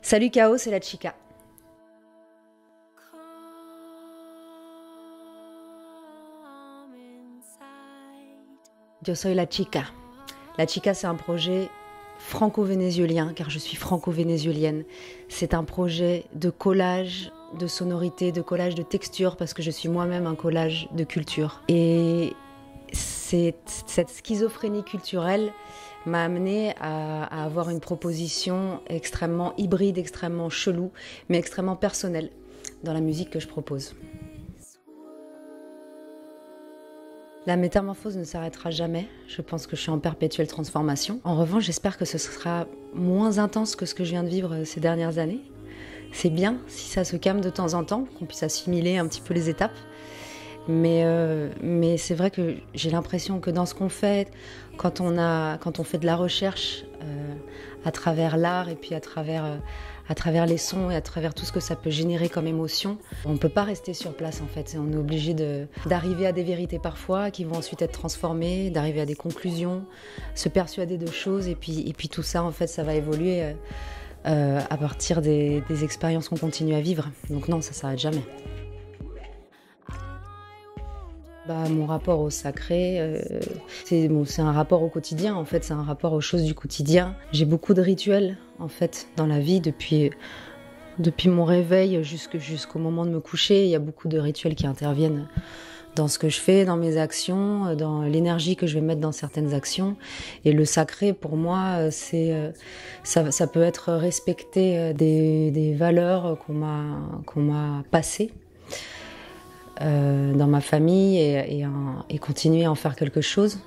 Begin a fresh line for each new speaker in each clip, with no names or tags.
Salut Chaos, c'est la chica. Yo soy la chica. La chica, c'est un projet franco-vénézuélien, car je suis franco-vénézuélienne. C'est un projet de collage de sonorités, de collage de textures, parce que je suis moi-même un collage de culture. Et cette schizophrénie culturelle m'a amenée à avoir une proposition extrêmement hybride, extrêmement chelou, mais extrêmement personnelle dans la musique que je propose. La métamorphose ne s'arrêtera jamais. Je pense que je suis en perpétuelle transformation. En revanche, j'espère que ce sera moins intense que ce que je viens de vivre ces dernières années. C'est bien si ça se calme de temps en temps, qu'on puisse assimiler un petit peu les étapes. Mais c'est vrai que j'ai l'impression que dans ce qu'on fait, quand on fait de la recherche à travers l'art et puis à travers les sons et à travers tout ce que ça peut générer comme émotion, on ne peut pas rester sur place en fait. On est obligé d'arriver à des vérités parfois qui vont ensuite être transformées, d'arriver à des conclusions, se persuader de choses et puis tout ça en fait ça va évoluer à partir des expériences qu'on continue à vivre. Donc non, ça ne s'arrête jamais. Mon rapport au sacré, c'est un rapport au quotidien en fait, c'est un rapport aux choses du quotidien. J'ai beaucoup de rituels en fait dans la vie depuis mon réveil jusqu'au moment de me coucher. Il y a beaucoup de rituels qui interviennent dans ce que je fais, dans mes actions, dans l'énergie que je vais mettre dans certaines actions. Et le sacré pour moi, ça peut être respecter des valeurs qu'on m'a passées. Dans ma famille et continuer à en faire quelque chose,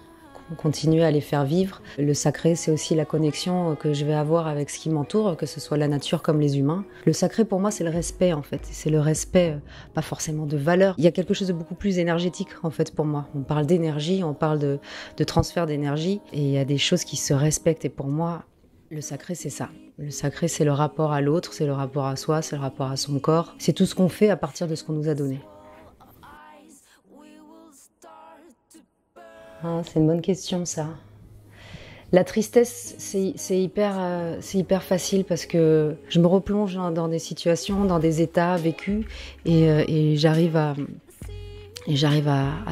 continuer à les faire vivre. Le sacré, c'est aussi la connexion que je vais avoir avec ce qui m'entoure, que ce soit la nature comme les humains. Le sacré, pour moi, c'est le respect, en fait. C'est le respect, pas forcément de valeur. Il y a quelque chose de beaucoup plus énergétique, en fait, pour moi. On parle d'énergie, on parle de transfert d'énergie, et il y a des choses qui se respectent. Et pour moi, le sacré, c'est ça. Le sacré, c'est le rapport à l'autre, c'est le rapport à soi, c'est le rapport à son corps. C'est tout ce qu'on fait à partir de ce qu'on nous a donné. Ah, c'est une bonne question, ça. La tristesse, c'est hyper facile parce que je me replonge dans des situations, dans des états vécus et j'arrive à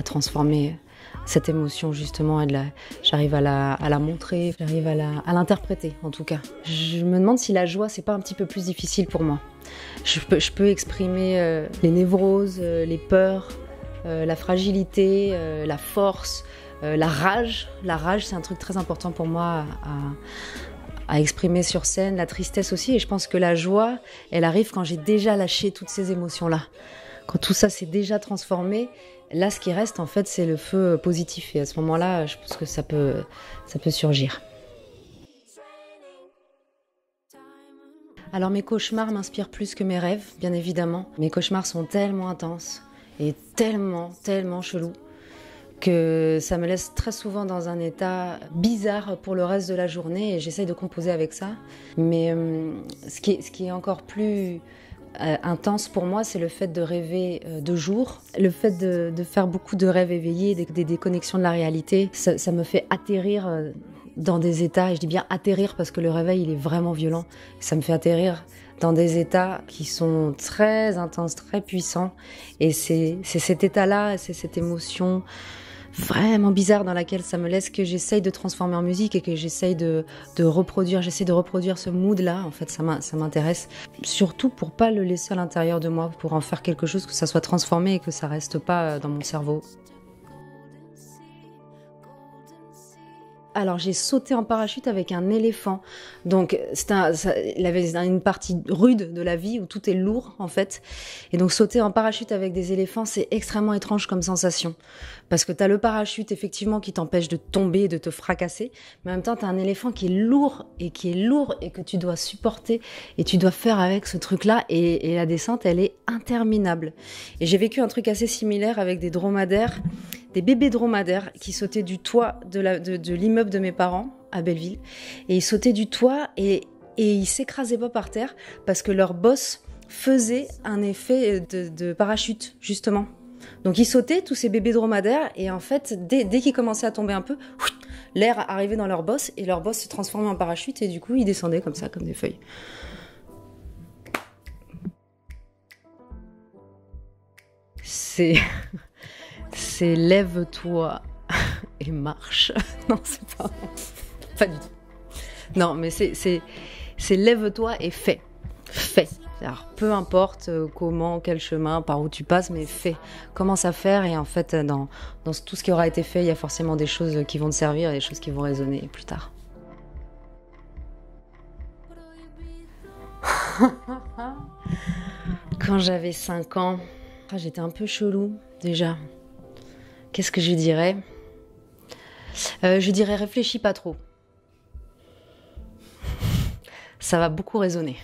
transformer cette émotion justement j'arrive à la montrer, j'arrive à l'interpréter en tout cas. Je me demande si la joie, c'est pas un petit peu plus difficile pour moi. Je peux exprimer les névroses, les peurs, la fragilité, la force. La rage, c'est un truc très important pour moi à exprimer sur scène, la tristesse aussi. Et je pense que la joie, elle arrive quand j'ai déjà lâché toutes ces émotions-là. Quand tout ça s'est déjà transformé, là, ce qui reste, en fait, c'est le feu positif. Et à ce moment-là, je pense que ça peut surgir. Alors, mes cauchemars m'inspirent plus que mes rêves, bien évidemment. Mes cauchemars sont tellement intenses et tellement chelous que ça me laisse très souvent dans un état bizarre pour le reste de la journée et j'essaye de composer avec ça. Mais ce qui est encore plus intense pour moi, c'est le fait de rêver de jour, le fait de faire beaucoup de rêves éveillés, des déconnexions de la réalité. Ça me fait atterrir dans des états, et je dis bien atterrir parce que le réveil, il est vraiment violent. Ça me fait atterrir dans des états qui sont très intenses, très puissants. Et c'est cet état-là, c'est cette émotion vraiment bizarre dans laquelle ça me laisse que j'essaye de transformer en musique et que j'essaye de reproduire. J'essaie de reproduire ce mood-là. En fait, ça m'intéresse. Surtout pour pas le laisser à l'intérieur de moi, pour en faire quelque chose, que ça soit transformé et que ça reste pas dans mon cerveau. Alors j'ai sauté en parachute avec un éléphant, donc il avait une partie rude de la vie où tout est lourd en fait, et donc sauter en parachute avec des éléphants c'est extrêmement étrange comme sensation, parce que t'as le parachute effectivement qui t'empêche de tomber, de te fracasser, mais en même temps t'as un éléphant qui est lourd et que tu dois supporter et tu dois faire avec ce truc-là, et la descente elle est interminable. Et j'ai vécu un truc assez similaire avec des dromadaires, des bébés dromadaires qui sautaient du toit de l'immeuble de mes parents à Belleville, et ils sautaient du toit et ils s'écrasaient pas par terre parce que leur bosse faisait un effet de parachute justement. Donc ils sautaient tous ces bébés dromadaires et en fait dès qu'ils commençaient à tomber un peu, l'air arrivait dans leur bosse et leur bosse se transformait en parachute et du coup ils descendaient comme ça, comme des feuilles. C'est lève-toi et marche. Non, c'est pas du tout. Non, mais c'est lève-toi et fais. Fais. Alors, peu importe comment, quel chemin, par où tu passes, mais fais. Commence à faire et en fait, dans tout ce qui aura été fait, il y a forcément des choses qui vont te servir et des choses qui vont résonner plus tard. Quand j'avais 5 ans, j'étais un peu chelou déjà. Qu'est-ce que je dirais ? Je dirais réfléchis pas trop. Ça va beaucoup résonner.